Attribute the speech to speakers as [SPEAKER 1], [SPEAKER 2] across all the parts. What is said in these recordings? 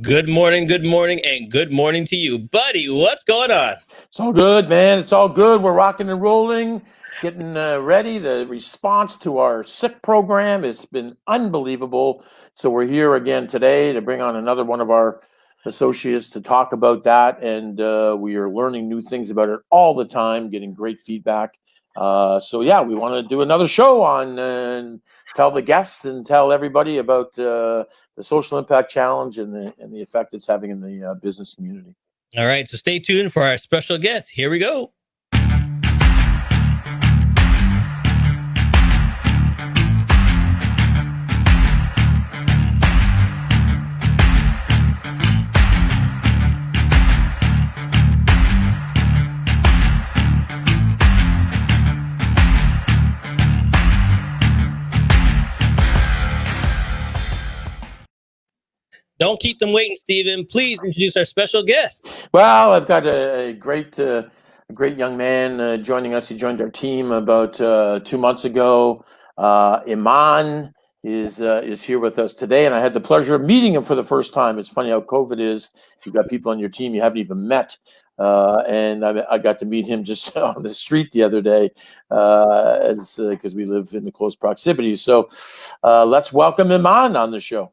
[SPEAKER 1] good morning, and good morning to you. Buddy, what's going on?
[SPEAKER 2] It's all good, man. It's all good. We're rocking and rolling, getting ready. The response to our sick program has been unbelievable. So we're here again today to bring on another one of our associates to talk about that. And we are learning new things about it all the time, getting great feedback. So yeah, we want to do another show on tell the guests and tell everybody about the Social Impact Challenge and the effect it's having in the business community.
[SPEAKER 1] All right, so stay tuned for our special guest. Here we go. Don't keep them waiting, Stephen. Please introduce our special guest.
[SPEAKER 2] Well, I've got a great young man joining us. He joined our team about 2 months ago. Iman is here with us today, and I had the pleasure of meeting him for the first time. It's funny how COVID is. You've got people on your team you haven't even met, and I got to meet him just on the street the other day, because we live in the close proximity. So let's welcome Iman on the show.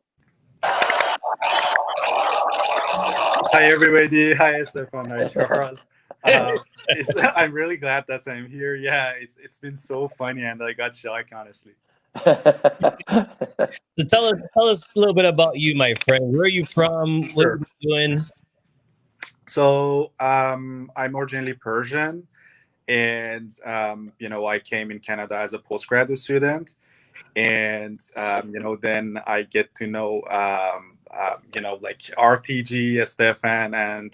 [SPEAKER 3] Hi, everybody. Hi, Stefan. Hi, Charles. I'm really glad that I'm here. Yeah, it's been so funny, and I got shocked, honestly.
[SPEAKER 1] So tell us a little bit about you, my friend. Where are you from? What are you doing?
[SPEAKER 3] So I'm originally Persian, and I came in Canada as a postgraduate student, and then I get to know like RTG, Stefan, and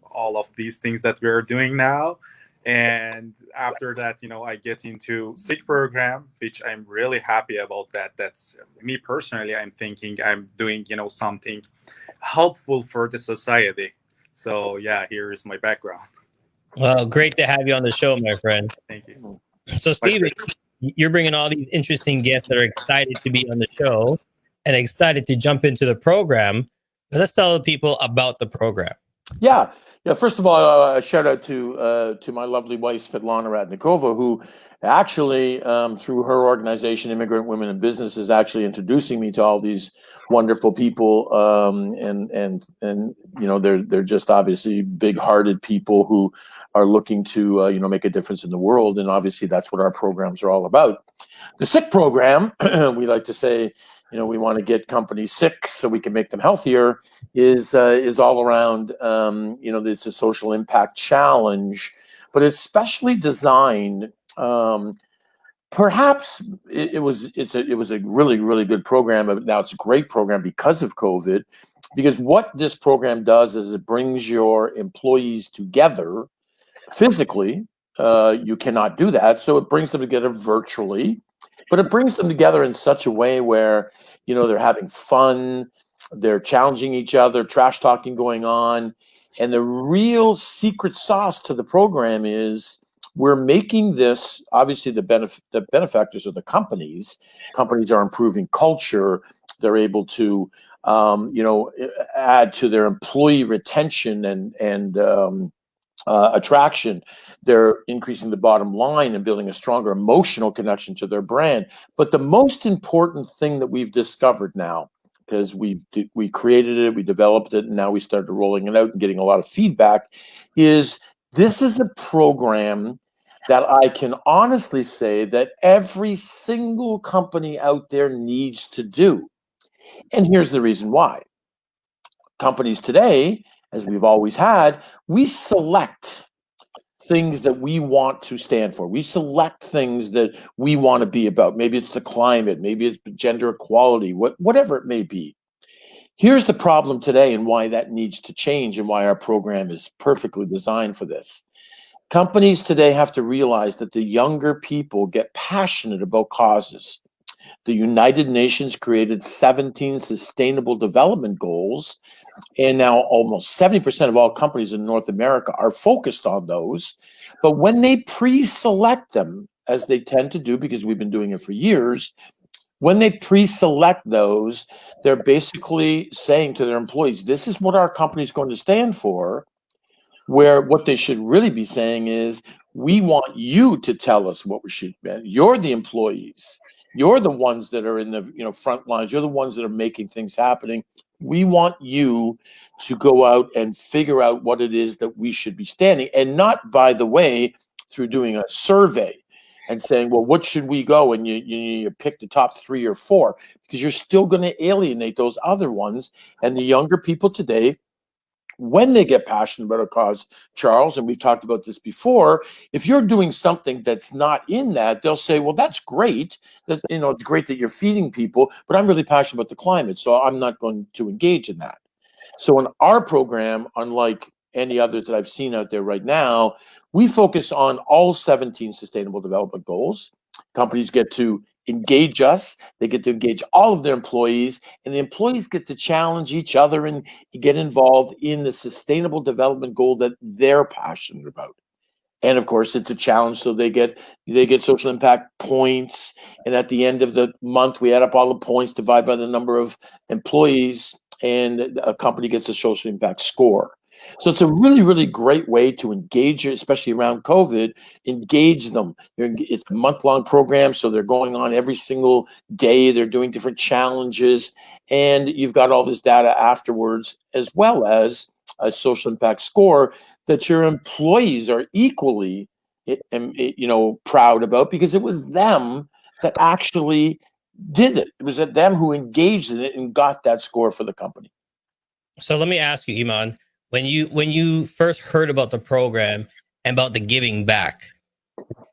[SPEAKER 3] all of these things that we're doing now. And after that, I get into SIG program, which I'm really happy about that. That's me personally. I'm thinking I'm doing, something helpful for the society. So yeah, here is my background.
[SPEAKER 1] Well, great to have you on the show, my friend.
[SPEAKER 3] Thank you.
[SPEAKER 1] So, Stephen, you're bringing all these interesting guests that are excited to be on the show and excited to jump into the program. Let's tell the people about the program.
[SPEAKER 2] Yeah. First of all, a shout out to my lovely wife Svetlana Radnikova, who actually, through her organization, Immigrant Women in Business, is actually introducing me to all these wonderful people, and they're just obviously big-hearted people who are looking to make a difference in the world, and obviously that's what our programs are all about. The SICK program, we like to say, we want to get companies sick so we can make them healthier, is all around, it's a social impact challenge, but it's specially designed. Perhaps it was a really, really good program. Now it's a great program because of COVID, because what this program does is it brings your employees together physically. You cannot do that. So it brings them together virtually. But it brings them together in such a way where, they're having fun, they're challenging each other, trash talking going on. And the real secret sauce to the program is we're making this, obviously the benefactors are the companies. Companies are improving culture. They're able to, add to their employee retention and attraction. They're increasing the bottom line and building a stronger emotional connection to their brand. But the most important thing that we've discovered now, because we created it, we developed it, and now we started rolling it out and getting a lot of feedback, is this is a program that I can honestly say that every single company out there needs to do. And here's the reason why. Companies today, as we've always had, we select things that we want to stand for. We select things that we want to be about. Maybe it's the climate, maybe it's gender equality, whatever it may be. Here's the problem today and why that needs to change and why our program is perfectly designed for this. Companies today have to realize that the younger people get passionate about causes. The United Nations created 17 Sustainable Development Goals, and now almost 70% of all companies in North America are focused on those. But when they pre-select them, as they tend to do because we've been doing it for years, When they pre-select those, they're basically saying to their employees, this is what our company is going to stand for, where what they should really be saying is, we want you to tell us what we should be. You're the employees. You're the ones that are in the front lines. You're the ones that are making things happening. We want you to go out and figure out what it is that we should be standing, and not, by the way, through doing a survey and saying, well, what should we go? And you pick the top 3 or 4, because you're still going to alienate those other ones. And the younger people today, when they get passionate about a cause, Charles, and we've talked about this before, if you're doing something that's not in that, they'll say, well, that's great. It's great that you're feeding people, but I'm really passionate about the climate, so I'm not going to engage in that. So in our program, unlike any others that I've seen out there right now, we focus on all 17 Sustainable Development Goals. Companies get to engage us, they get to engage all of their employees, and the employees get to challenge each other and get involved in the sustainable development goal that they're passionate about. And of course, it's a challenge, so they get social impact points, and at the end of the month, we add up all the points, divide by the number of employees, and a company gets a social impact score. So it's a really, really great way to engage, especially around COVID, engage them. It's a month-long program, so they're going on every single day. They're doing different challenges, and you've got all this data afterwards, as well as a social impact score that your employees are equally, proud about, because it was them that actually did it. It was them who engaged in it and got that score for the company.
[SPEAKER 1] So let me ask you, Iman, when you first heard about the program and about the giving back,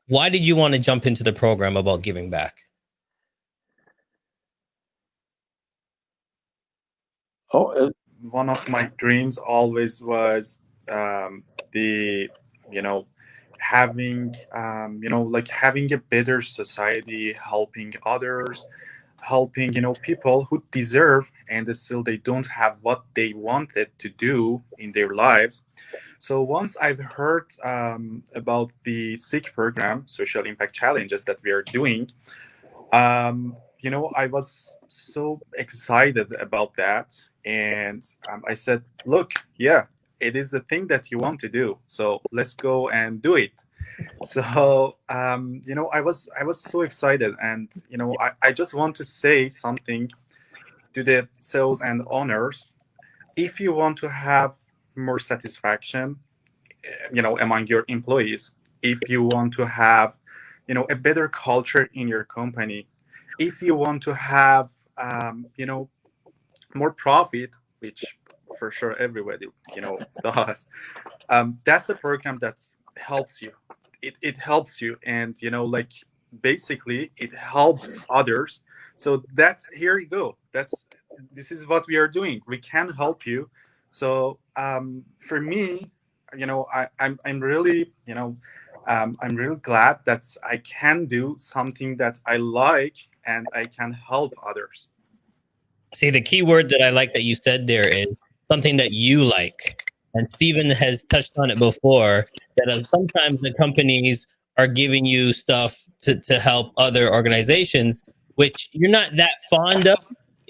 [SPEAKER 1] why did you want to jump into the program about giving back?
[SPEAKER 3] One of my dreams always was having having a better society, helping others, helping people who deserve and still they don't have what they wanted to do in their lives. So once I've heard about the SICK program, Social Impact Challenges, that we are doing, I was so excited about that. And I said, look, yeah, it is the thing that you want to do. So let's go and do it. So, I was so excited. And, I just want to say something to the sales and owners. If you want to have more satisfaction, among your employees, if you want to have, a better culture in your company, if you want to have, more profit, which for sure everybody, does, that's the program that helps you. It helps you, and basically it helps others. So that's, here you go. This is what we are doing. We can help you. So for me, I'm really, I'm really glad that I can do something that I like and I can help others.
[SPEAKER 1] See, the key word that I like that you said there is something that you like. And Stephen has touched on it before, that sometimes the companies are giving you stuff to help other organizations, which you're not that fond of,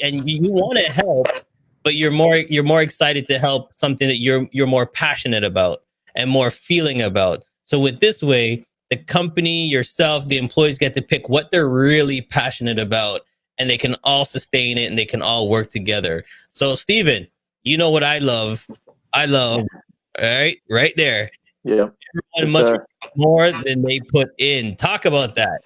[SPEAKER 1] and you want to help, but you're more excited to help something that you're more passionate about and more feeling about. So with this way, the company, yourself, the employees get to pick what they're really passionate about, and they can all sustain it and they can all work together. So Stephen, you know what I love? All right there.
[SPEAKER 2] Yeah.
[SPEAKER 1] Everyone must more than they put in. Talk about that.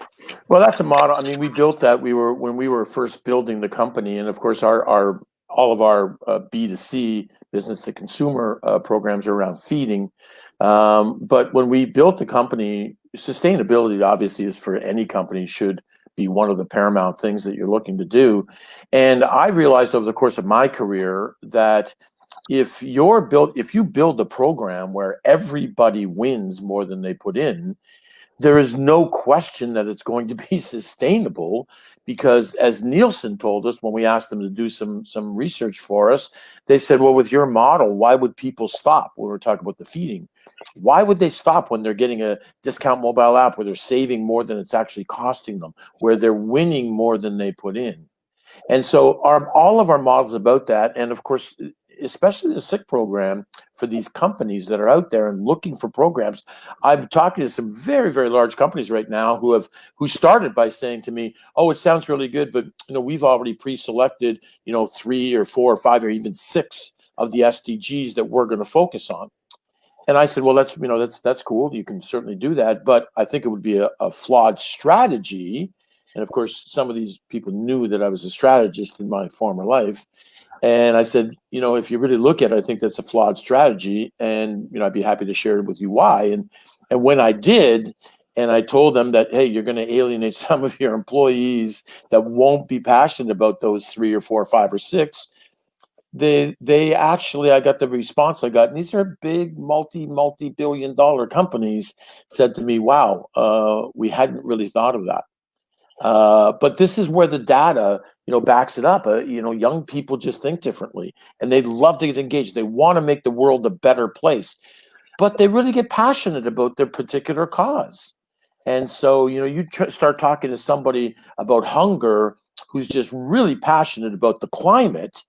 [SPEAKER 2] Well, that's a model. I mean, we built that. When we were first building the company, and of course, all of our B2C, business to consumer programs are around feeding. But when we built the company, sustainability obviously is, for any company, should be one of the paramount things that you're looking to do. And I realized over the course of my career that if you build a program where everybody wins more than they put in, there is no question that it's going to be sustainable, because as Nielsen told us when we asked them to do some research for us, they said, well, with your model, why would people stop? When we're talking about the feeding, why would they stop when they're getting a discount mobile app where they're saving more than it's actually costing them, where they're winning more than they put in? And so all of our models about that, and of course, especially the SICK program for these companies that are out there and looking for programs. I'm talking to some very, very large companies right now who started by saying to me, "Oh, it sounds really good, but we've already pre-selected 3 or 4 or 5 or even 6 of the SDGs that we're going to focus on." And I said, well, that's cool. You can certainly do that, but I think it would be a flawed strategy. And of course, some of these people knew that I was a strategist in my former life. And I said, if you really look at it, I think that's a flawed strategy. And, I'd be happy to share with you why. And when I did, and I told them that, hey, you're going to alienate some of your employees that won't be passionate about those 3 or 4 or 5 or 6. They actually, I got the response I got, and these are big multi-billion-dollar companies, said to me, wow, we hadn't really thought of that. But this is where the data, backs it up. Young people just think differently, and they love to get engaged. They want to make the world a better place, but they really get passionate about their particular cause. And so, you start talking to somebody about hunger who's just really passionate about the climate.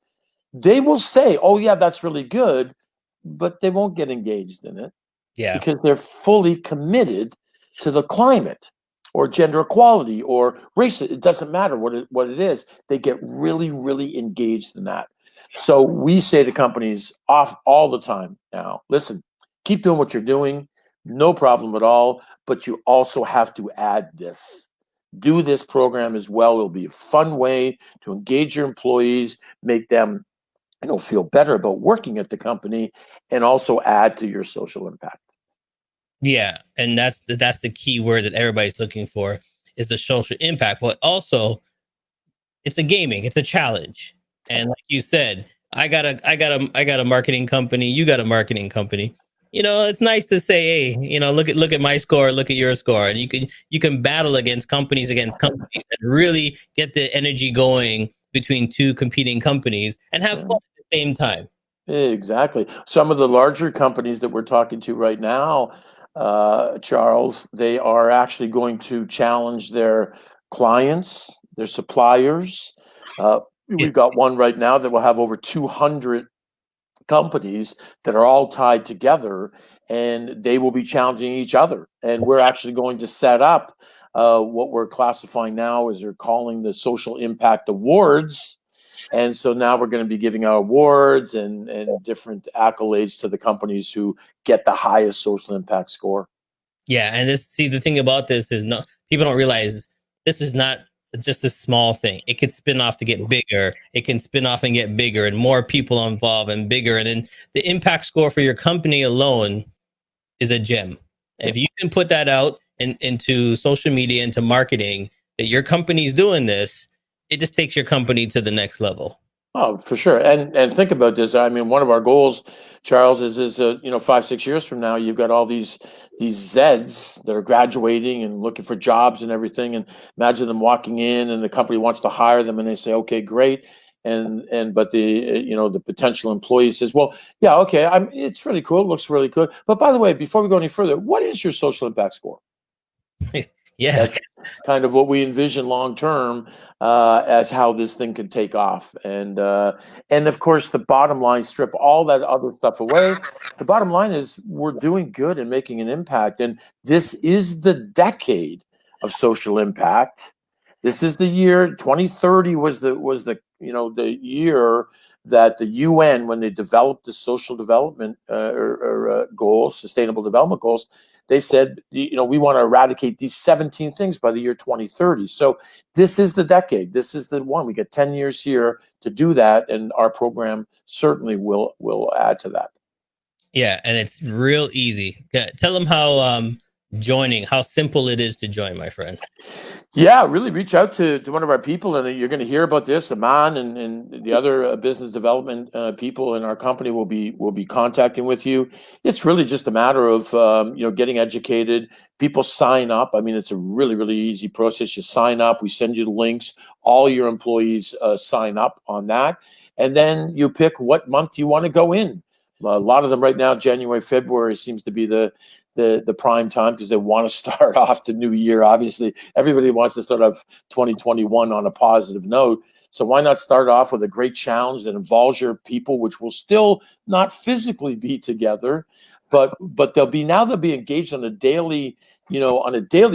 [SPEAKER 2] They will say, oh, yeah, that's really good, but they won't get engaged in it.
[SPEAKER 1] Yeah.
[SPEAKER 2] Because they're fully committed to the climate or gender equality or race. It doesn't matter what it is. They get really, really engaged in that. So we say to companies off all the time now, listen, keep doing what you're doing. No problem at all. But you also have to add this. Do this program as well. It'll be a fun way to engage your employees, make them feel better about working at the company, and also add to your social impact.
[SPEAKER 1] Yeah, and that's the key word that everybody's looking for, is the social impact. But also, it's a gaming, it's a challenge, and like you said, I got a marketing company. You got a marketing company. It's nice to say, hey, look at my score, look at your score, and you can battle against companies that really get the energy going between two competing companies and have fun at the same time.
[SPEAKER 2] Exactly. Some of the larger companies that we're talking to right now, Charles, they are actually going to challenge their clients, their suppliers. We've got one right now that will have over 200 companies that are all tied together, and they will be challenging each other. And we're actually going to set up what we're classifying now as they're calling the Social Impact Awards. And so now we're going to be giving out awards and different accolades to the companies who get the highest social impact score.
[SPEAKER 1] Yeah, and the thing about this is, people don't realize this is not just a small thing. It can spin off to get bigger. It can spin off and get bigger, and more people involved and bigger. And then the impact score for your company alone is a gem. If you can put that out into social media, into marketing, that your company's doing this, it just takes your company to the next level.
[SPEAKER 2] Oh, for sure. And think about this. I mean, one of our goals, Charles, is 5-6 years from now, you've got all these Zeds that are graduating and looking for jobs and everything. And imagine them walking in, and the company wants to hire them, and they say, okay, great. But the potential employee says, well, yeah, okay, it's really cool. It looks really good. But by the way, before we go any further, what is your social impact score?
[SPEAKER 1] Yeah.
[SPEAKER 2] That's kind of what we envision long term as how this thing could take off. And of course, the bottom line, strip all that other stuff away. The bottom line is we're doing good and making an impact. And this is the decade of social impact. This is the year 2030 was the year that the UN, when they developed the social development goals, sustainable development goals, they said, we want to eradicate these 17 things by the year 2030. So this is the decade. This is the one. We get 10 years here to do that, and our program certainly will add to that.
[SPEAKER 1] Yeah, and it's real easy. Tell them how joining, how simple it is to join, my friend.
[SPEAKER 2] Yeah, really reach out to one of our people, and you're going to hear about this. Iman and the other business development people in our company will be contacting with you. It's really just a matter of getting educated. People sign up. I mean, it's a really easy process. You sign up. We send you the links. All your employees sign up on that, and then you pick what month you want to go in. A lot of them right now, January, February seems to be the prime time because they want to start off the new year. Obviously, everybody wants to start off 2021 on a positive note. So why not start off with a great challenge that involves your people, which will still not physically be together, but they'll be engaged on a daily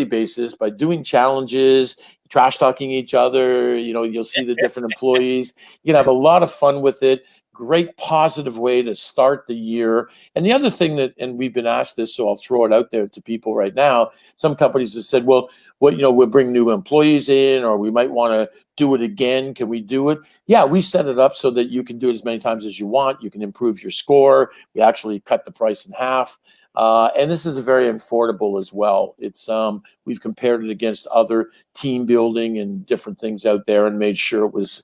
[SPEAKER 2] basis by doing challenges, trash talking each other. You'll see the different employees. You can have a lot of fun with it. Great positive way to start the year. And the other thing and we've been asked this, so I'll throw it out there to people right now. Some companies have said, well, we'll bring new employees in, or we might want to do it again. Can we do it? Yeah, we set it up so that you can do it as many times as you want. You can improve your score. We actually cut the price in half. And this is very affordable as well. It's we've compared it against other team building and different things out there, and made sure it was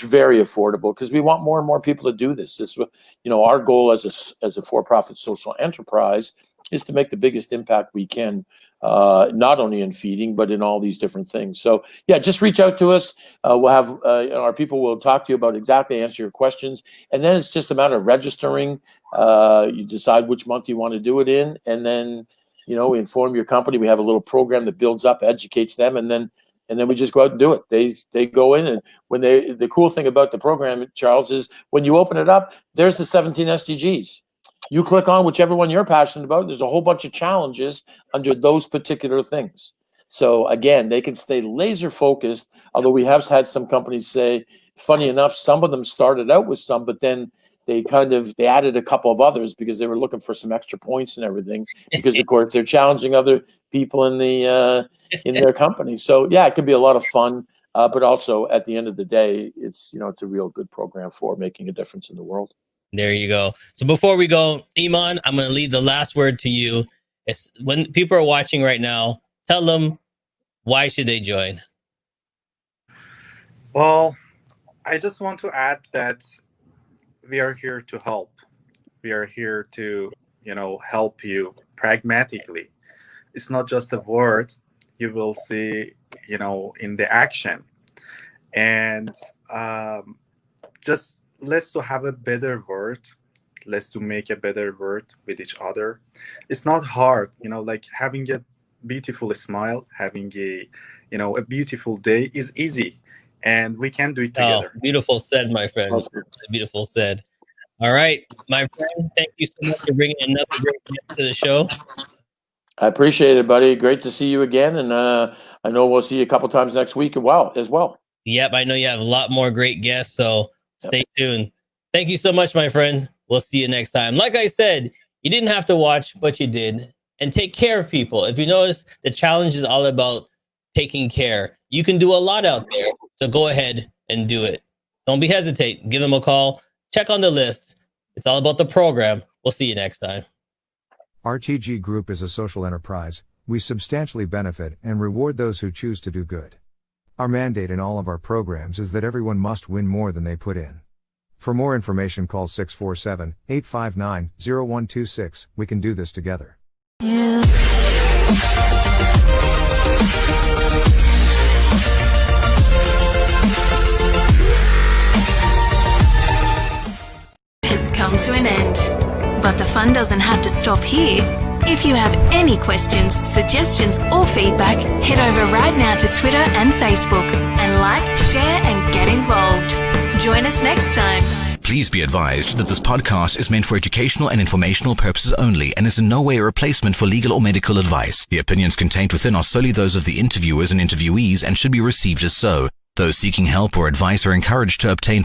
[SPEAKER 2] very affordable, because we want more and more people to do this. This, our goal as a for-profit social enterprise is to make the biggest impact we can, not only in feeding, but in all these different things. So yeah, just reach out to us. We'll have our people will talk to you about exactly answer your questions. And then it's just a matter of registering. You decide which month you want to do it in, and then, we inform your company. We have a little program that builds up, educates them, and then we just go out and do it. They go in, and the cool thing about the program, Charles, is when you open it up, there's the 17 SDGs. You click on whichever one you're passionate about. There's a whole bunch of challenges under those particular things. So again, they can stay laser focused. Although we have had some companies say, funny enough, some of them started out with some, but then they added a couple of others because they were looking for some extra points and everything. Because of course they're challenging other people in their company. So yeah, it can be a lot of fun. But also at the end of the day, it's a real good program for making a difference in the world.
[SPEAKER 1] There you go. So before we go, Iman, I'm going to leave the last word to you. It's when people are watching right now, tell them, why should they join?
[SPEAKER 3] Well, I just want to add that we are here to help. We are here to, help you pragmatically. It's not just a word. You will see, in the action. And just let's to have a better word. Let's to make a better word with each other. It's not hard, like having a beautiful smile, having a beautiful day is easy, and we can do it together.
[SPEAKER 1] Oh, beautiful said, my friend.
[SPEAKER 2] Awesome.
[SPEAKER 1] Beautiful said. All right, my friend, thank you so much for bringing another great guest to the show.
[SPEAKER 2] I appreciate it, buddy. Great to see you again, and I know we'll see you a couple times next week as well.
[SPEAKER 1] Yep, I know you have a lot more great guests, so stay tuned. Thank you so much, my friend. We'll see you next time. Like I said, you didn't have to watch, but you did. And take care of people. If you notice, the challenge is all about taking care. You can do a lot out there, so go ahead and do it. Don't be hesitate. Give them a call. Check on the list. It's all about the program. We'll see you next time.
[SPEAKER 4] RTG Group is a social enterprise. We substantially benefit and reward those who choose to do good. Our mandate in all of our programs is that everyone must win more than they put in. For more information, call 647-859-0126. We can do this together.
[SPEAKER 5] Yeah. Has come to an end. But the fun doesn't have to stop here. If you have any questions, suggestions, or feedback, head over right now to Twitter and Facebook and like, share, and get involved. Join us next time.
[SPEAKER 6] Please be advised that this podcast is meant for educational and informational purposes only and is in no way a replacement for legal or medical advice. The opinions contained within are solely those of the interviewers and interviewees and should be received as so. Those seeking help or advice are encouraged to obtain